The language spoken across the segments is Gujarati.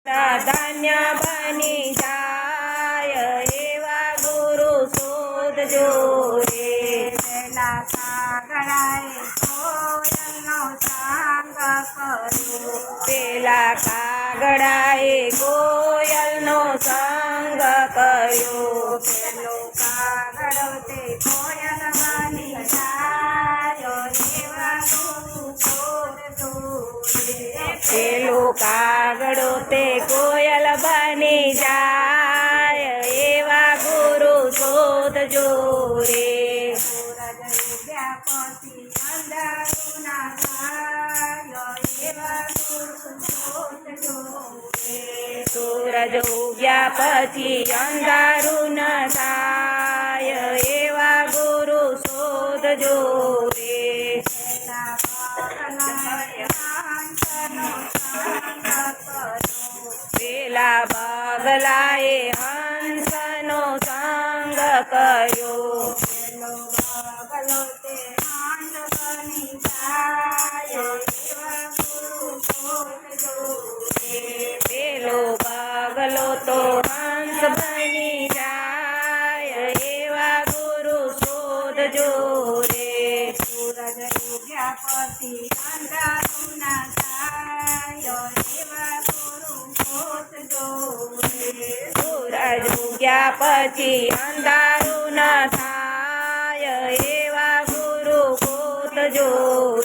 ધન્ય બની જાય એવા ગુરુ શોધજો રે. પેલા કાગડાએ કોયલનો સંગ કર્યો. પેલા કાગડાએ કોયલનો સંગ કર્યો. પેલો કાગડો તે કોયલ બની જાય એવા ગુરુ શોધજો રે. પેલો કાગડો તે કોયલ બની જાય એવા ગુરુ શોધજો રે. સૂરજ ઉગ્યા પછી અંધારું ન થાય એવા ગુરુ શોધજો રે. સૂરજ ઉગ્યા પછી પેલા બગલાએ હંસનો સંગ કર્યો. પેલો બગલો તે હંસ બની જાય એવા ગુરુ શોધજો રે. પેલો બગલો તો હંસ બની જાય એવા ગુરુ શોધજો રે. સૂરજ ઉગ્યા પછી અંધારું ના થાય એવા ગુરુ શોધજો રે. સૂરજ ઉગ્યા પછી અંધારું ન થાય એવા ગુરુ શોધજો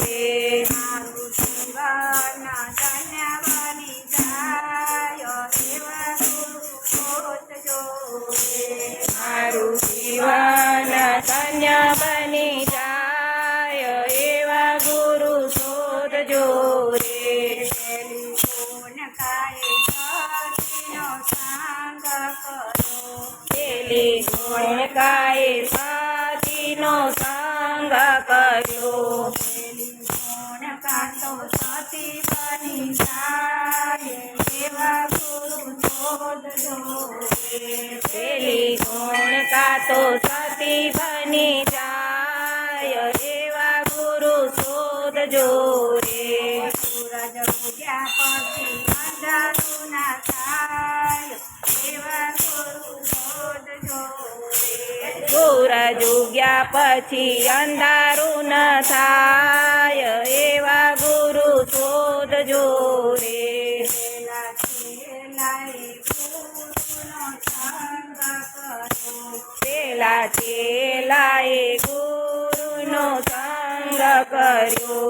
રે. મારું જીવન ધન્ય બની જાય એવા ગુરુ શોધજો રે. મારું જીવન ધન્ય બની જાય એવા ગુરુ શોધજો રે. પેલી ગુણકાએ સતીનો સંગ કર્યો. પેલી ગુણકાએ સતીનો સંગ કર્યો. પેલી ગુણકા તો સતી બની જાય એવા ગુરુ શોધજો રે. પેલી ગુણકા તો સતી બની જાય એવા ગુરુ શોધજો રે. સૂરજ ઉગ્યા પછી અંધારું ના થાય એવા ગુરુ શોધજો રે. સૂરજ ઉગ્યા પછી અંધારું ન થાય એવા ગુરુ શોધજો રે. પેલા ચેલાએ ગુરુનો સંગ કર્યો. પેલા ચેલાએ ગુરુનો સંગ કર્યો.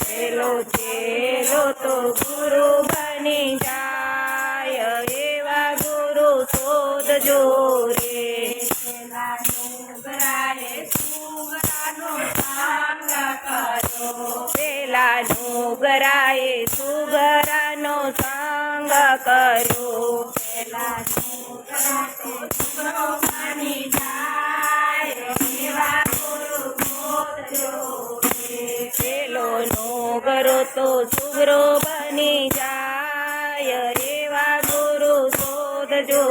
પેલો ચેલો તો ગુરુ બની જાય એવા ગુરુ શોધજો રે. પેલા ડુંગરાએ સુગરાનો સંગ કર્યો. પેલા ડુંગરાએ સુગરાનો સંગ કર્યો. પેલા ડુંગરાએ સુગરો બની જાય એવા ગુરુ શોધજો રે. પેલો નોગરો તો સુગરો બની જાય એવા ગુરુ શોધજો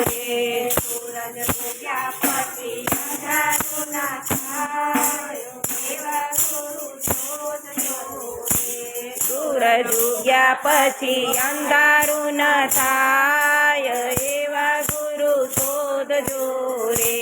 રે. સૂરજ ઉગ્યા પછી અંધારું ના થાય એવા ગુરુ શોધજો રે. સૂરજ ઉગ્યા પછી અંધારું ન થાય એવા ગુરુ શોધજો રે.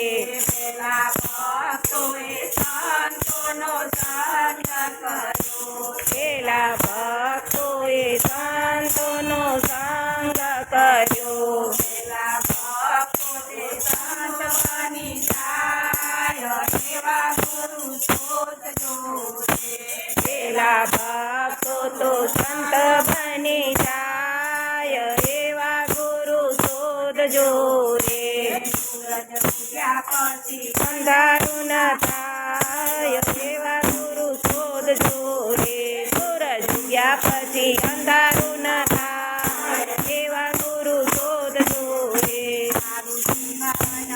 પેલા ભક્તોએ સંતોનો સંગ કર્યો. પેલા ભક્તોએ સંતોનો સંગ કર્યો. પેલા ભક્તો તે સંત બની જાય એવા ગુરુ શોધજો રે. પેલા ભક્તો તો સંત બની જાય એવા ગુરુ શોધજો રે. સૂરજ ઉગ્યા પછી અંધારું ન થાય એવા ગુરુ શોધજો રે. સૂરજ ઉગ્યા પછી અંધારું ન થાય એવા ગુરુ શોધજો રે. મારું જીવન